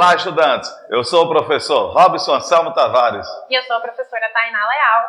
Olá, estudantes! Eu sou o professor Robson Anselmo Tavares. E eu sou a professora Tainá Leal.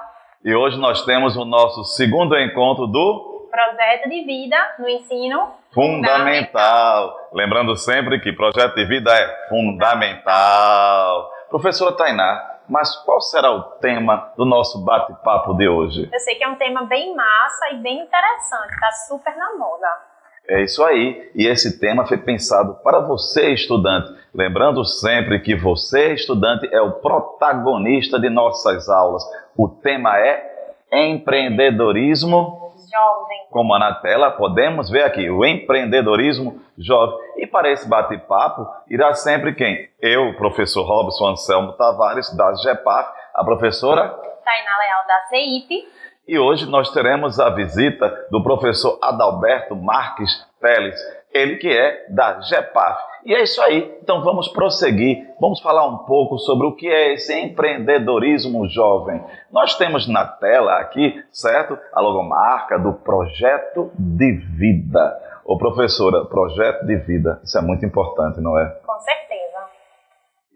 E hoje nós temos o nosso segundo encontro do Projeto de Vida no Ensino Fundamental. Lembrando sempre que projeto de vida é fundamental. Professora Tainá, mas qual será o tema do nosso bate-papo de hoje? Eu sei que é um tema bem massa e bem interessante, está super na moda. É isso aí, e esse tema foi pensado para você, estudante. Lembrando sempre que você, estudante, é o protagonista de nossas aulas. O tema é empreendedorismo jovem. Como na tela, podemos ver aqui, o empreendedorismo jovem. E para esse bate-papo, irá sempre quem? Eu, professor Robson Anselmo Tavares, da GEPAF, a professora Tainá Leal, da CEIP. E hoje nós teremos a visita do professor Adalberto Marques Teles, ele que é da GEPAF. E é isso aí, então vamos prosseguir, vamos falar um pouco sobre o que é esse empreendedorismo jovem. Nós temos na tela aqui, certo, a logomarca do Projeto de Vida. Ô professora, Projeto de Vida, isso é muito importante, não é? Com certeza.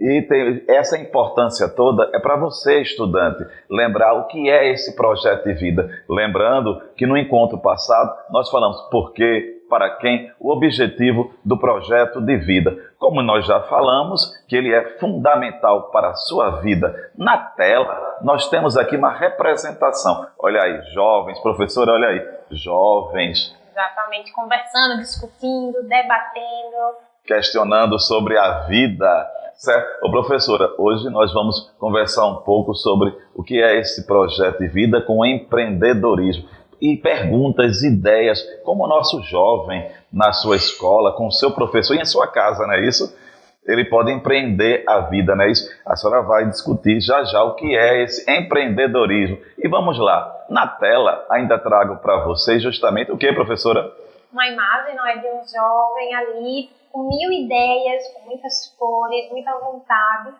E essa importância toda é para você, estudante, lembrar o que é esse projeto de vida. Lembrando que no encontro passado nós falamos por quê, para quem, o objetivo do projeto de vida. Como nós já falamos, que ele é fundamental para a sua vida. Na tela, nós temos aqui uma representação. Olha aí, jovens, professora, olha aí, jovens. Exatamente, conversando, discutindo, debatendo. Questionando sobre a vida. Certo? Ô professora, hoje nós vamos conversar um pouco sobre o que é esse projeto de vida com empreendedorismo. E perguntas, ideias, como o nosso jovem na sua escola, com o seu professor e em sua casa, não é isso? Ele pode empreender a vida, não é isso? A senhora vai discutir já já o que é esse empreendedorismo. E vamos lá, na tela ainda trago para vocês justamente o que, professora? Uma imagem, não é, de um jovem ali com 1000 ideias, com muitas cores, muita vontade,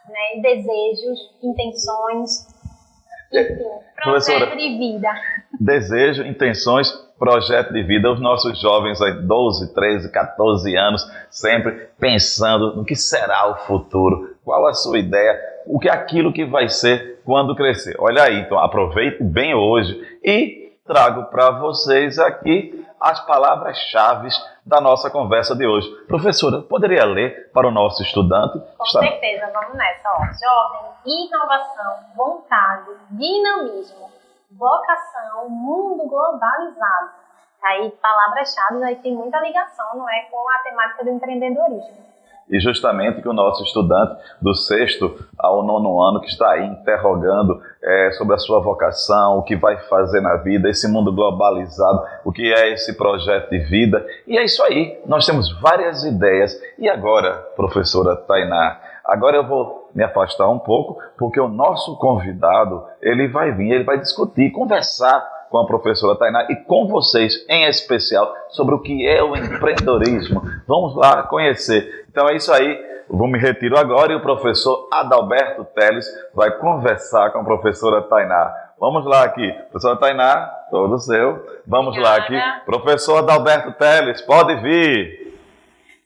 né, desejos, intenções, enfim, projeto de vida. Desejo, intenções, projeto de vida. Os nossos jovens aí, 12, 13, 14 anos, sempre pensando no que será o futuro, qual a sua ideia, o que é aquilo que vai ser quando crescer. Olha aí, então aproveite bem hoje e trago para vocês aqui as palavras-chave da nossa conversa de hoje. Professora, poderia ler para o nosso estudante? Com certeza, vamos nessa. Ó. Jovem, inovação, vontade, dinamismo, vocação, mundo globalizado. Aí, palavras-chave, aí tem muita ligação, não é, com a temática do empreendedorismo. E justamente que o nosso estudante do 6º ao 9º ano que está aí interrogando sobre a sua vocação, o que vai fazer na vida, esse mundo globalizado, o que é esse projeto de vida. E é isso aí, nós temos várias ideias. E agora, professora Tainá, agora eu vou me afastar um pouco, porque o nosso convidado, ele vai vir, ele vai discutir, conversar com a professora Tainá e com vocês, em especial, sobre o que é o empreendedorismo. Vamos lá conhecer. Então é isso aí, eu vou me retiro agora e o professor Adalberto Teles vai conversar com a professora Tainá. Vamos lá aqui, professora Tainá, todo seu. Vamos lá aqui, professor Adalberto Teles, pode vir.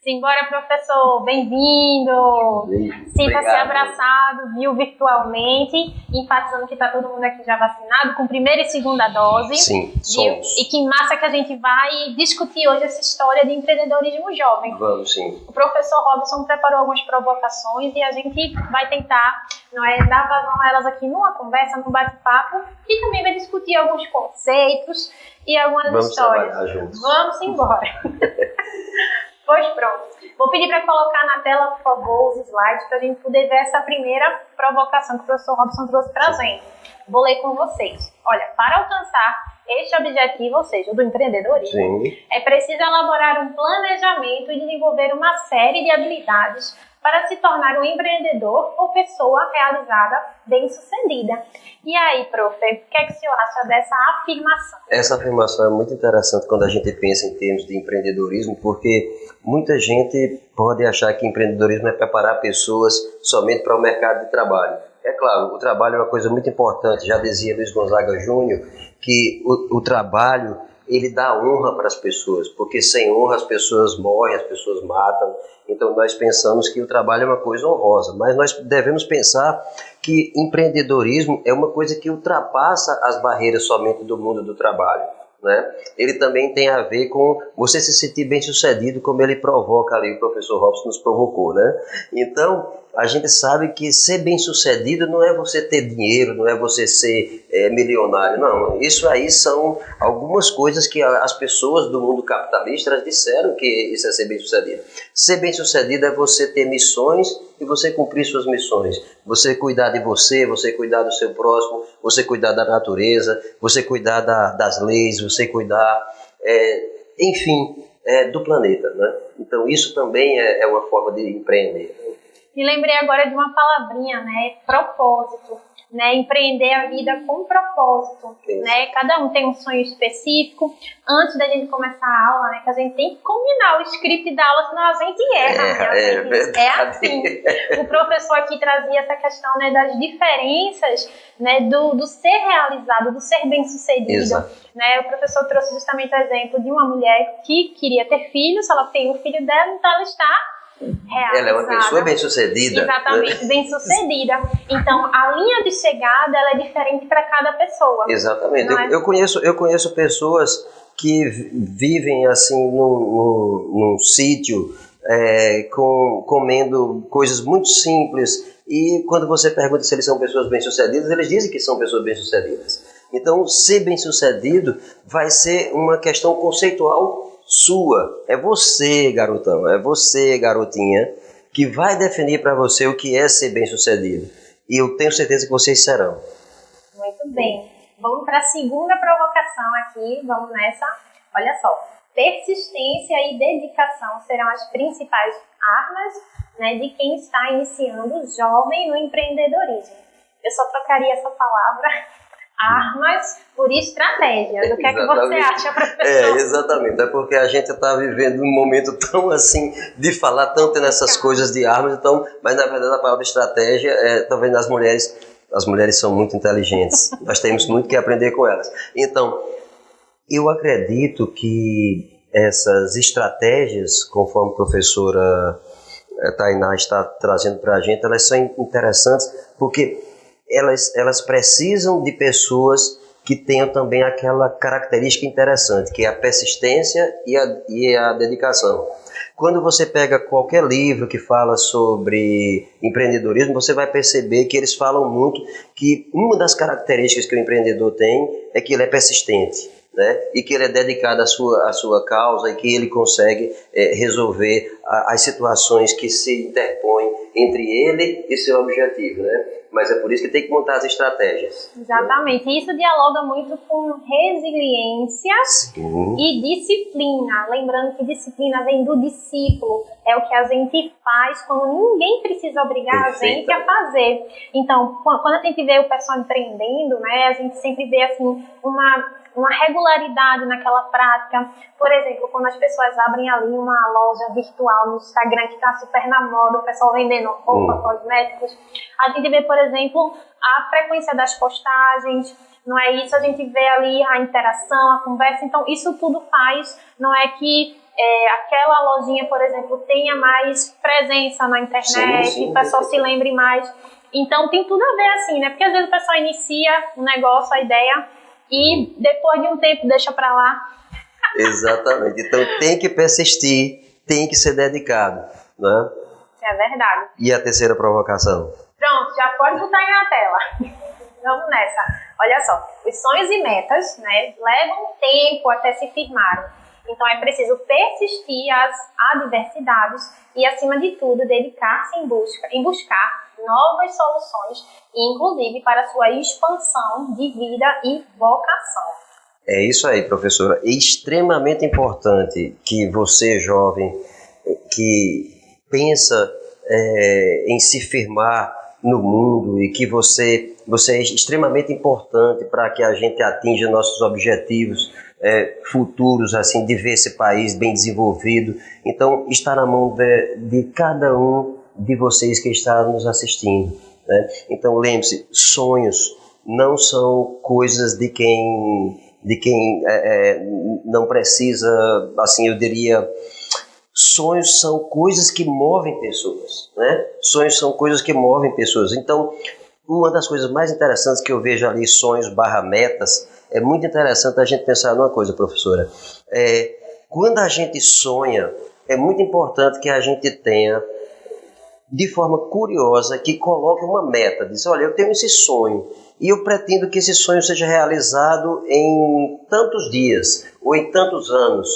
Simbora, professor, bem-vindo. Sinta-se abraçado, viu, virtualmente, enfatizando que está todo mundo aqui já vacinado, com primeira e segunda dose. Sim, somos. E que massa que a gente vai discutir hoje essa história de empreendedorismo jovem. Vamos, sim. O professor Robson preparou algumas provocações e a gente vai tentar, não é, dar vazão a elas aqui numa conversa, num bate-papo, e também vai discutir alguns conceitos e algumas histórias. Vamos trabalhar juntos. Vamos embora. Pois pronto. Vou pedir para colocar na tela, por favor, os slides para a gente poder ver essa primeira provocação que o professor Robson trouxe para a gente. Vou ler com vocês. Olha, para alcançar este objetivo, ou seja, o do empreendedorismo, é preciso elaborar um planejamento e desenvolver uma série de habilidades para se tornar um empreendedor ou pessoa realizada, bem-sucedida. E aí, prof, o que é que o senhor acha dessa afirmação? Essa afirmação é muito interessante quando a gente pensa em termos de empreendedorismo, porque muita gente pode achar que empreendedorismo é preparar pessoas somente para o mercado de trabalho. É claro, o trabalho é uma coisa muito importante, já dizia Luiz Gonzaga Júnior, que o trabalho ele dá honra para as pessoas, porque sem honra as pessoas morrem, as pessoas matam. Então nós pensamos que o trabalho é uma coisa honrosa, mas nós devemos pensar que empreendedorismo é uma coisa que ultrapassa as barreiras somente do mundo do trabalho, né? Ele também tem a ver com você se sentir bem sucedido, como ele provoca ali, o professor Robson nos provocou, né? Então a gente sabe que ser bem sucedido não é você ter dinheiro, não é você ser milionário, não. Isso aí são algumas coisas que as pessoas do mundo capitalista elas disseram que isso é ser bem sucedido. Ser bem sucedido é você ter missões e você cumprir suas missões. Você cuidar de você cuidar do seu próximo, você cuidar da natureza, você cuidar das leis, você cuidar, enfim, do planeta, né? Então isso também é uma forma de empreender. Me lembrei agora de uma palavrinha, né? Propósito, né? Empreender a vida com propósito, né? Cada um tem um sonho específico. Antes da gente começar a aula, né? Que a gente tem que combinar o script da aula, senão a gente erra. É assim. O professor aqui trazia essa questão, né? Das diferenças, né? Do ser realizado, do ser bem-sucedido. Né? O professor trouxe justamente o exemplo de uma mulher que queria ter filhos, ela tem o filho dela, então ela está realizada. Ela é uma pessoa bem-sucedida. Exatamente, bem-sucedida. Então, a linha de chegada ela é diferente para cada pessoa. Exatamente. Eu conheço pessoas que vivem assim num sítio comendo coisas muito simples e quando você pergunta se eles são pessoas bem-sucedidas, eles dizem que são pessoas bem-sucedidas. Então, ser bem-sucedido vai ser uma questão conceitual sua. É você, garotão, é você, garotinha, que vai definir para você o que é ser bem-sucedido. E eu tenho certeza que vocês serão. Muito bem. Vamos para a segunda provocação aqui. Vamos nessa. Olha só. Persistência e dedicação serão as principais armas, né, de quem está iniciando jovem no empreendedorismo. Eu só trocaria essa palavra armas por estratégia. Do que é que você acha, professor? Exatamente. É porque a gente está vivendo um momento tão assim, de falar tanto nessas coisas de armas, então, mas na verdade a palavra estratégia, talvez as mulheres são muito inteligentes. Nós temos muito que aprender com elas. Então, eu acredito que essas estratégias, conforme a professora Tainá está trazendo para a gente, elas são interessantes porque elas precisam de pessoas que tenham também aquela característica interessante, que é a persistência e a dedicação. Quando você pega qualquer livro que fala sobre empreendedorismo, você vai perceber que eles falam muito que uma das características que o empreendedor tem é que ele é persistente, né? E que ele é dedicado à sua causa e que ele consegue resolver as situações que se interpõem entre ele e seu objetivo, né? Mas é por isso que tem que montar as estratégias. Exatamente. Né? Isso dialoga muito com resiliência e disciplina. Lembrando que disciplina vem do discípulo. É o que a gente faz quando ninguém precisa obrigar a gente a fazer. Então, quando a gente vê o pessoal empreendendo, né, a gente sempre vê assim, uma regularidade naquela prática. Por exemplo, quando as pessoas abrem ali uma loja virtual no Instagram que está super na moda, o pessoal vendendo roupa, cosméticos, a gente vê, por exemplo, a frequência das postagens, não é isso? A gente vê ali a interação, a conversa. Então, isso tudo faz, não é que aquela lojinha, por exemplo, tenha mais presença na internet, o pessoal se lembre mais. Então, tem tudo a ver assim, né? Porque às vezes o pessoal inicia um negócio, a ideia, e depois de um tempo deixa pra lá. Exatamente. Então tem que persistir, tem que ser dedicado, né? É verdade. E a terceira provocação? Pronto, já pode botar aí na tela. Vamos nessa. Olha só, os sonhos e metas, né, levam tempo até se firmarem. Então é preciso persistir às adversidades e, acima de tudo, dedicar-se em buscar novas soluções, inclusive para sua expansão de vida e vocação. É isso aí, professora. É extremamente importante que você, jovem, que pensa em se firmar no mundo e que você é extremamente importante para que a gente atinja nossos objetivos futuros, assim, de ver esse país bem desenvolvido. Então, está na mão de cada um de vocês que está nos assistindo, né? Então, lembre-se, sonhos não são coisas de quem não precisa, assim, eu diria, sonhos são coisas que movem pessoas, né? Sonhos são coisas que movem pessoas. Então, uma das coisas mais interessantes que eu vejo ali, sonhos/metas, é muito interessante a gente pensar numa coisa, professora. Quando a gente sonha, é muito importante que a gente tenha, de forma curiosa, que coloque uma meta. Diz, olha, eu tenho esse sonho e eu pretendo que esse sonho seja realizado em tantos dias ou em tantos anos.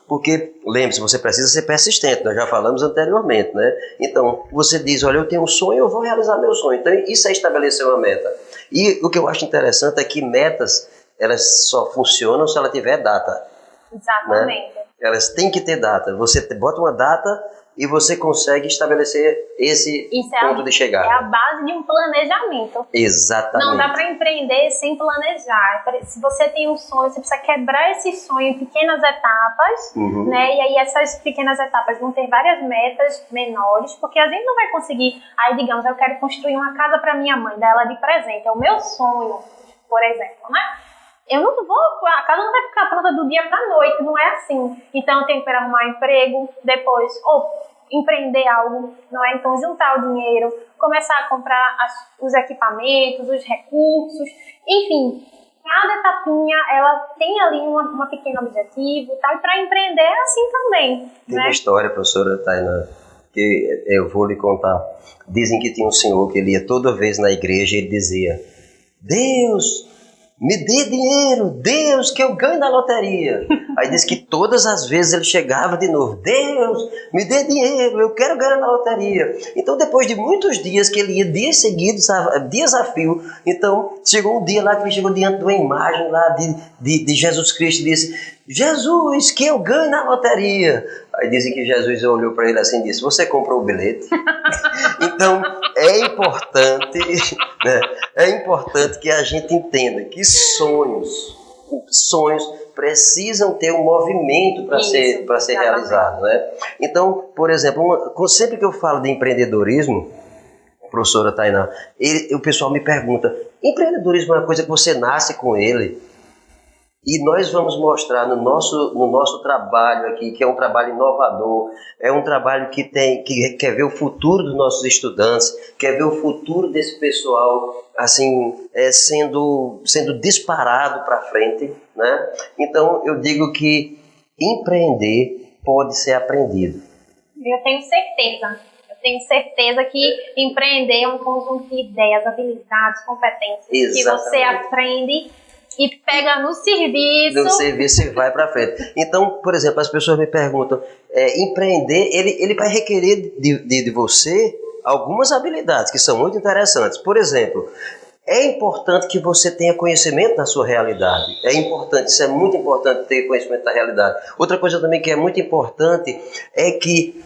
Porque, lembre-se, você precisa ser persistente, nós já falamos anteriormente, né? Então, você diz, olha, eu tenho um sonho, eu vou realizar meu sonho. Então, isso é estabelecer uma meta. E o que eu acho interessante é que metas, elas só funcionam se ela tiver data. Exatamente. Né? Elas têm que ter data. Você bota uma data e você consegue estabelecer esse ponto de chegada. É a base de um planejamento. Exatamente. Não dá para empreender sem planejar. Se você tem um sonho, você precisa quebrar esse sonho em pequenas etapas, né? E aí essas pequenas etapas vão ter várias metas menores, porque a gente não vai conseguir. Aí, digamos, eu quero construir uma casa para minha mãe, dar ela de presente. É o meu sonho, por exemplo, né? Eu não vou, a casa não vai ficar pronta do dia para a noite, não é assim. Então eu tenho que arrumar emprego, depois, ou empreender algo, não é? Então juntar o dinheiro, começar a comprar os equipamentos, os recursos, enfim, cada etapinha ela tem ali uma pequeno objetivo, tá? E para empreender é assim também. Tem né? uma história, professora Tainá, que eu vou lhe contar. Dizem que tinha um senhor que ele ia toda vez na igreja e ele dizia: Deus, me dê dinheiro, Deus, que eu ganhe na loteria. Aí diz que todas as vezes ele chegava de novo: Deus, me dê dinheiro, eu quero ganhar na loteria. Então, depois de muitos dias que ele ia, dias seguidos, desafio, então chegou um dia lá que ele chegou diante de uma imagem lá de Jesus Cristo e disse: Jesus, que eu ganhe na loteria. Aí dizem que Jesus olhou para ele assim e disse: você comprou o bilhete? Então, é importante, né? É importante que a gente entenda que sonhos precisam ter um movimento para ser realizado, né? Então, por exemplo, sempre que eu falo de empreendedorismo, professora Tainá, o pessoal me pergunta: empreendedorismo é uma coisa que você nasce com ele? E nós vamos mostrar no nosso trabalho aqui, que é um trabalho inovador, é um trabalho que quer ver o futuro dos nossos estudantes, quer ver o futuro desse pessoal assim, sendo disparado para frente, né? Então eu digo que empreender pode ser aprendido. Eu tenho certeza que empreender é um conjunto de ideias, habilidades, competências. Exatamente. Que você aprende e pega no serviço. No serviço e vai para frente. Então, por exemplo, as pessoas me perguntam, empreender, ele vai requerer de você algumas habilidades que são muito interessantes. Por exemplo, é importante que você tenha conhecimento da sua realidade. Isso é muito importante ter conhecimento da realidade. Outra coisa também que é muito importante é que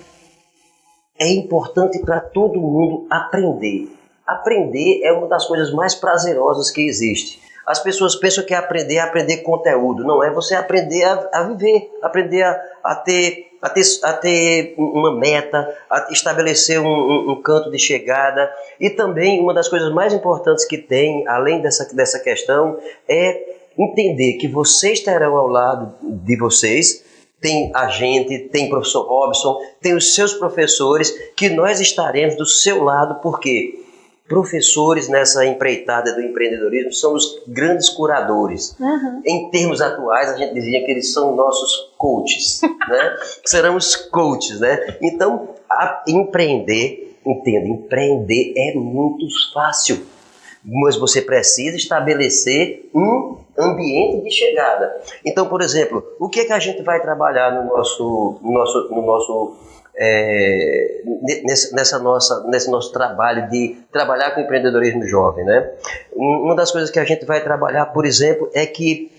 é importante para todo mundo aprender. Aprender é uma das coisas mais prazerosas que existe. As pessoas pensam que aprender conteúdo. Não é você aprender a viver, aprender a ter uma meta, a estabelecer um canto de chegada. E também uma das coisas mais importantes que tem, além dessa questão, é entender que vocês terão ao lado de vocês, tem a gente, tem o professor Robson, tem os seus professores, que nós estaremos do seu lado, porque professores nessa empreitada do empreendedorismo são os grandes curadores. Em termos atuais, a gente dizia que eles são nossos coaches, né? Serão os coaches, né? Então, empreender é muito fácil, mas você precisa estabelecer um ambiente de chegada. Então, por exemplo, o que é que a gente vai trabalhar nesse nosso trabalho de trabalhar com empreendedorismo jovem, né? Uma das coisas que a gente vai trabalhar, por exemplo, é que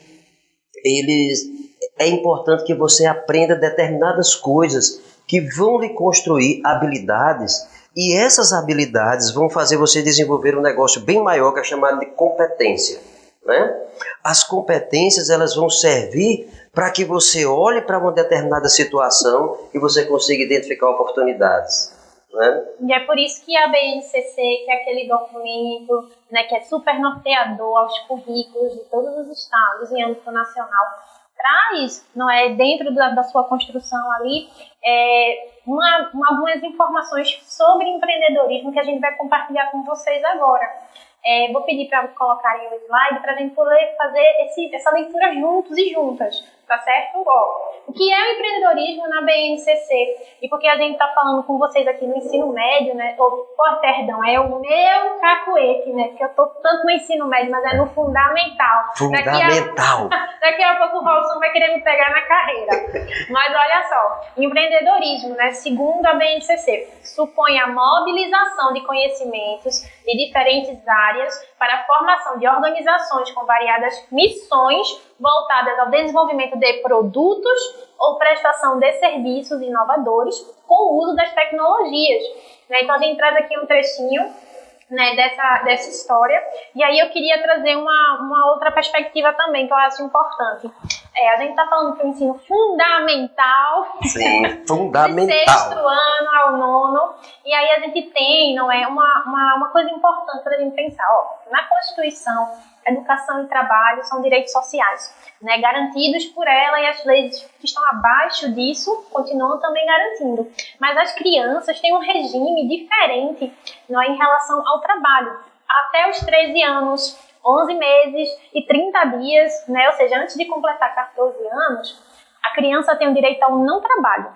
é importante que você aprenda determinadas coisas que vão lhe construir habilidades, e essas habilidades vão fazer você desenvolver um negócio bem maior, que é chamado de competência, né? As competências, elas vão servir para que você olhe para uma determinada situação e você consiga identificar oportunidades. né? E é por isso que a BNCC, que é aquele documento, né, que é super norteador aos currículos de todos os estados em âmbito nacional, traz, não é, dentro da sua construção ali, algumas informações sobre empreendedorismo que a gente vai compartilhar com vocês agora. Vou pedir para colocarem o slide para a gente poder fazer essa leitura juntos e juntas, tá certo? O que é o empreendedorismo na BNCC? E porque a gente está falando com vocês aqui no ensino médio, né? Perdão, é o meu cacuete, né? Porque eu estou tanto no ensino médio, mas é no fundamental. Fundamental! Daqui a pouco o Robson vai querer me pegar na carreira. Mas olha só, empreendedorismo, né? Segundo a BNCC, supõe a mobilização de conhecimentos de diferentes áreas para a formação de organizações com variadas missões voltadas ao desenvolvimento de produtos ou prestação de serviços inovadores com o uso das tecnologias. Né? Então a gente traz aqui um trechinho, né, dessa história, e aí eu queria trazer uma outra perspectiva também que eu acho importante. A gente está falando que o ensino fundamental, sim, fundamental, do sexto ano ao nono, e aí a gente tem, não é, uma coisa importante para a gente pensar, na Constituição, educação e trabalho são direitos sociais, né, garantidos por ela, e as leis que estão abaixo disso continuam também garantindo. Mas as crianças têm um regime diferente, não é, em relação ao trabalho. Até os 13 anos, 11 meses e 30 dias, né, ou seja, antes de completar 14 anos, a criança tem o direito ao não trabalho.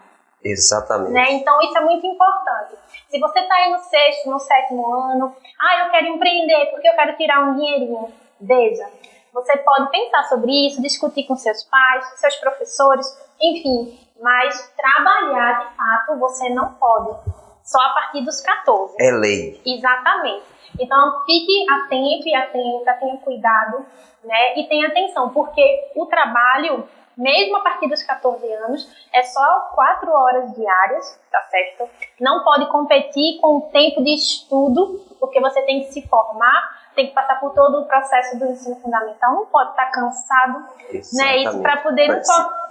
Exatamente. Né? Então isso é muito importante. Se você está aí no sexto, no sétimo ano, eu quero empreender porque eu quero tirar um dinheirinho. Veja, você pode pensar sobre isso, discutir com seus pais, seus professores, enfim, mas trabalhar de fato você não pode, só a partir dos 14. É lei. Exatamente. Então fique atento e atenta, tenha cuidado, né, e tenha atenção, porque o trabalho, mesmo a partir dos 14 anos, é só 4 horas diárias, tá certo? Não pode competir com o tempo de estudo, porque você tem que se formar, tem que passar por todo o processo do ensino fundamental, não pode estar cansado, né? Isso para poder,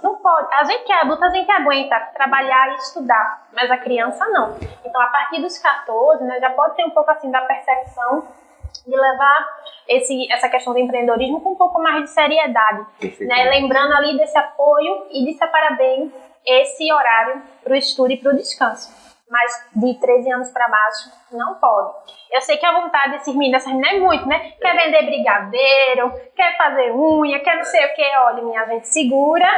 não pode. A gente que é adulta, a gente aguenta trabalhar e estudar, mas a criança não. Então, a partir dos 14, né, já pode ter um pouco assim da percepção de levar essa questão do empreendedorismo com um pouco mais de seriedade, né? Lembrando ali desse apoio e de separar bem esse horário para o estudo e para o descanso. Mas de 13 anos para baixo, não pode. Eu sei que a vontade desses meninos é muito, né? Quer vender brigadeiro, quer fazer unha, quer não sei o que. Olha, minha gente, segura,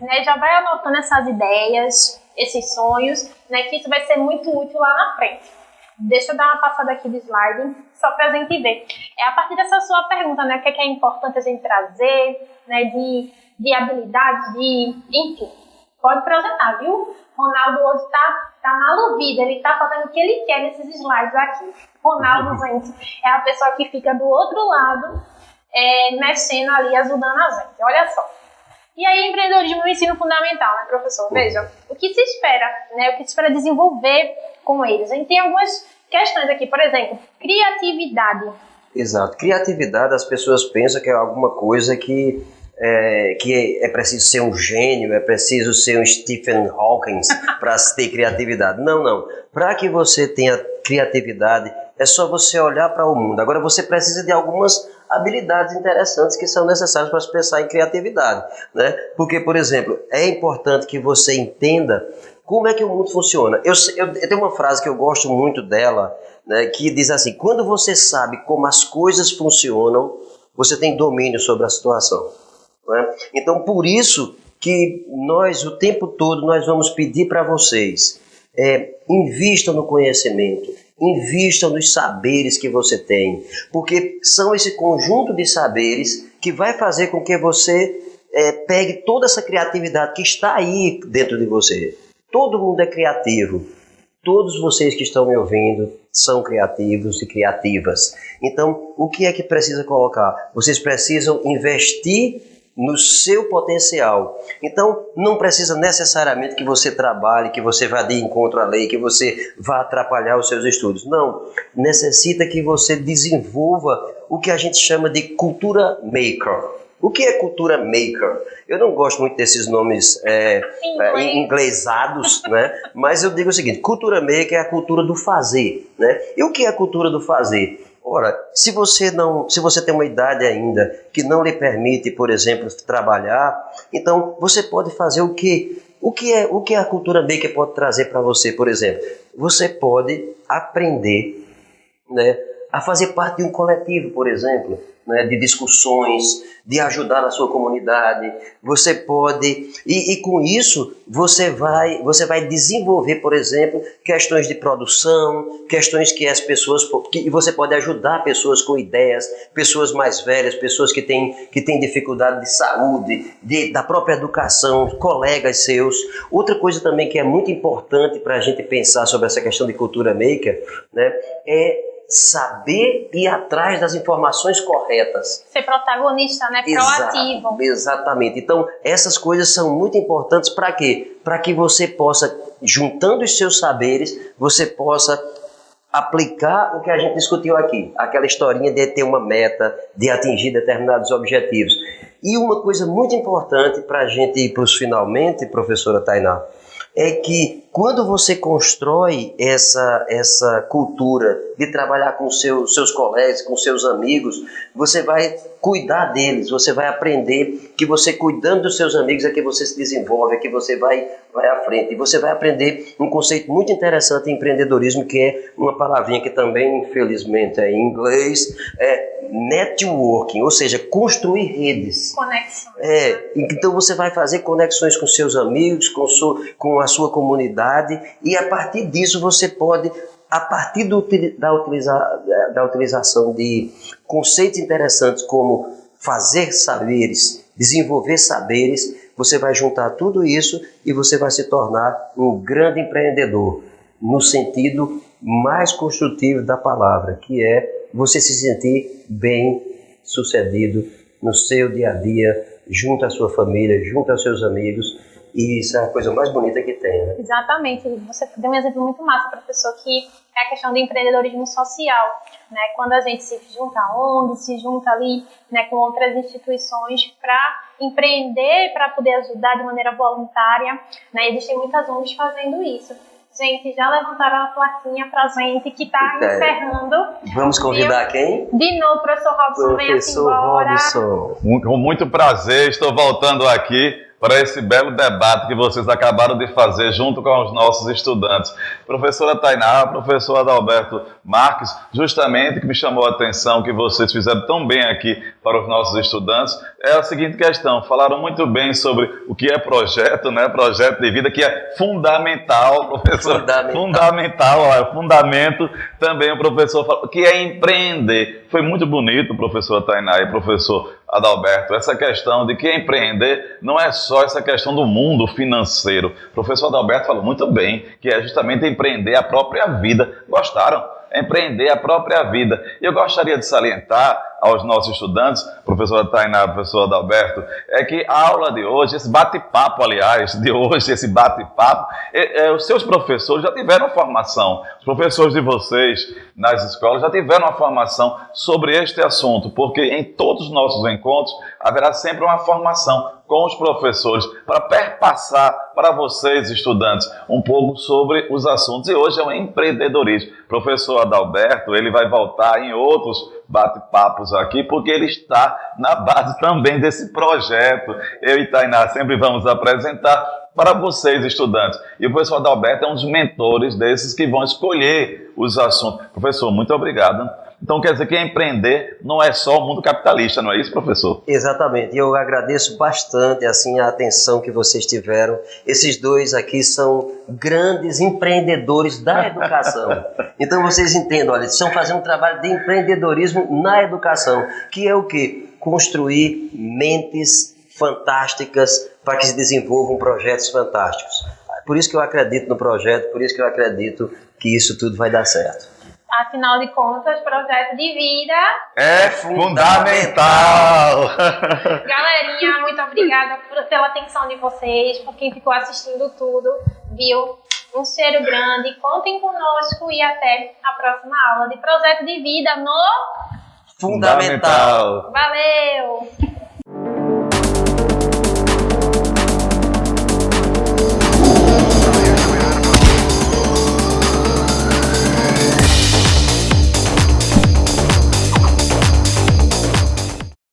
né? Já vai anotando essas ideias, esses sonhos, né? Que isso vai ser muito útil lá na frente. Deixa eu dar uma passada aqui de slide, só para a gente ver. É a partir dessa sua pergunta, né? O que é importante a gente trazer, né? De habilidades, enfim. Pode projetar, viu? Ronaldo hoje tá maluvido, ele tá fazendo o que ele quer nesses slides aqui. Ronaldo, gente, é a pessoa que fica do outro lado, mexendo ali, ajudando a gente. Olha só. E aí, empreendedorismo no ensino fundamental, né, professor? Veja, o que se espera, né? O que se espera desenvolver com eles. A gente tem algumas questões aqui, por exemplo, criatividade. Exato. Criatividade, as pessoas pensam que é alguma coisa que é preciso ser um gênio, é preciso ser um Stephen Hawking para ter criatividade. Não. Para que você tenha criatividade, é só você olhar para o mundo. Agora você precisa de algumas habilidades interessantes que são necessárias para se pensar em criatividade, né? Porque, por exemplo, é importante que você entenda como é que o mundo funciona. Eu tenho uma frase que eu gosto muito dela, né, que diz assim: quando você sabe como as coisas funcionam, você tem domínio sobre a situação. Né? Então, por isso que nós, o tempo todo, nós vamos pedir para vocês, invistam no conhecimento, invistam nos saberes que você tem, porque são esse conjunto de saberes que vai fazer com que você pegue toda essa criatividade que está aí dentro de você. Todo mundo é criativo. Todos vocês que estão me ouvindo são criativos e criativas. Então, o que é que precisa colocar? Vocês precisam investir no seu potencial. Então, não precisa necessariamente que você trabalhe, que você vá de encontro à lei, que você vá atrapalhar os seus estudos. Não. Necessita que você desenvolva o que a gente chama de cultura maker. O que é cultura maker? Eu não gosto muito desses nomes inglesados, né? Mas eu digo o seguinte, cultura maker é a cultura do fazer, né? E o que é a cultura do fazer? Ora, se você tem uma idade ainda que não lhe permite, por exemplo, trabalhar, então você pode fazer o quê? O que a cultura maker pode trazer para você, por exemplo? Você pode aprender, né, a fazer parte de um coletivo, por exemplo, né, de discussões, de ajudar na sua comunidade. Você pode, e com isso você vai desenvolver, por exemplo, questões de produção, questões que as pessoas, que você pode ajudar pessoas com ideias, pessoas mais velhas, pessoas que têm dificuldade de saúde, da própria educação, colegas seus. Outra coisa também que é muito importante para a gente pensar sobre essa questão de cultura maker, né, é saber ir atrás das informações corretas. Ser protagonista, né? Proativo. Exatamente. Então, essas coisas são muito importantes para quê? Para que você possa, juntando os seus saberes, você possa aplicar o que a gente discutiu aqui. Aquela historinha de ter uma meta, de atingir determinados objetivos. E uma coisa muito importante para a gente ir para os finalmente, professora Tainá, é que quando você constrói essa cultura de trabalhar com seus colegas, com seus amigos, você vai cuidar deles, você vai aprender que você cuidando dos seus amigos é que você se desenvolve, é que você vai à frente. E você vai aprender um conceito muito interessante em empreendedorismo, que é uma palavrinha que também, infelizmente, é em inglês, é networking, ou seja, construir redes. Conexões. Então você vai fazer conexões com seus amigos, com a sua comunidade, e a partir disso você pode, a partir da utilização de conceitos interessantes como fazer saberes, desenvolver saberes, você vai juntar tudo isso e você vai se tornar um grande empreendedor, no sentido mais construtivo da palavra, que é você se sentir bem sucedido no seu dia a dia, junto à sua família, junto aos seus amigos. E isso é a coisa mais bonita que tem, né? Exatamente. Você deu um exemplo muito massa, professor, que é a questão do empreendedorismo social, né? Quando a gente se junta a ONG, se junta ali, né, com outras instituições para empreender, para poder ajudar de maneira voluntária, né? Existem muitas ONGs fazendo isso. Gente, já levantaram a plaquinha pra gente que tá encerrando. Vamos convidar quem? De novo, professor Robson, venha assim embora. Robson. Com muito prazer, estou voltando aqui para esse belo debate que vocês acabaram de fazer junto com os nossos estudantes. Professora Tainá, professor Adalberto Marques, justamente que me chamou a atenção que vocês fizeram tão bem aqui para os nossos estudantes, é a seguinte questão, falaram muito bem sobre o que é projeto, né? Projeto de vida, que é fundamental, professor. Fundamento, também o professor falou, que é empreender. Foi muito bonito, professora Tainá e professor Adalberto, essa questão de que empreender não é só essa questão do mundo financeiro. O professor Adalberto falou muito bem, que é justamente empreender a própria vida. Gostaram? Empreender a própria vida. E eu gostaria de salientar aos nossos estudantes, professora Tainá, professor Adalberto, é que a aula de hoje, esse bate-papo, aliás, os seus professores já tiveram formação, os professores de vocês nas escolas já tiveram uma formação sobre este assunto, porque em todos os nossos encontros haverá sempre uma formação com os professores para perpassar para vocês, estudantes, um pouco sobre os assuntos. E hoje é o empreendedorismo. O professor Adalberto, ele vai voltar em outros bate-papos aqui, porque ele está na base também desse projeto. Eu e Tainá sempre vamos apresentar para vocês, estudantes. E o professor Adalberto é um dos mentores desses que vão escolher os assuntos. Professor, muito obrigado. Então quer dizer que empreender não é só o mundo capitalista, não é isso, professor? Exatamente, eu agradeço bastante assim, a atenção que vocês tiveram. Esses dois aqui são grandes empreendedores da educação. Então vocês entendem, olha, eles estão fazendo um trabalho de empreendedorismo na educação, que é o quê? Construir mentes fantásticas para que se desenvolvam projetos fantásticos. Por isso que eu acredito no projeto, por isso que eu acredito que isso tudo vai dar certo. Afinal de contas, projeto de vida é fundamental. Galerinha, muito obrigada pela atenção de vocês, por quem ficou assistindo tudo, viu? Um cheiro grande, contem conosco e até a próxima aula de projeto de vida no Fundamental. Valeu!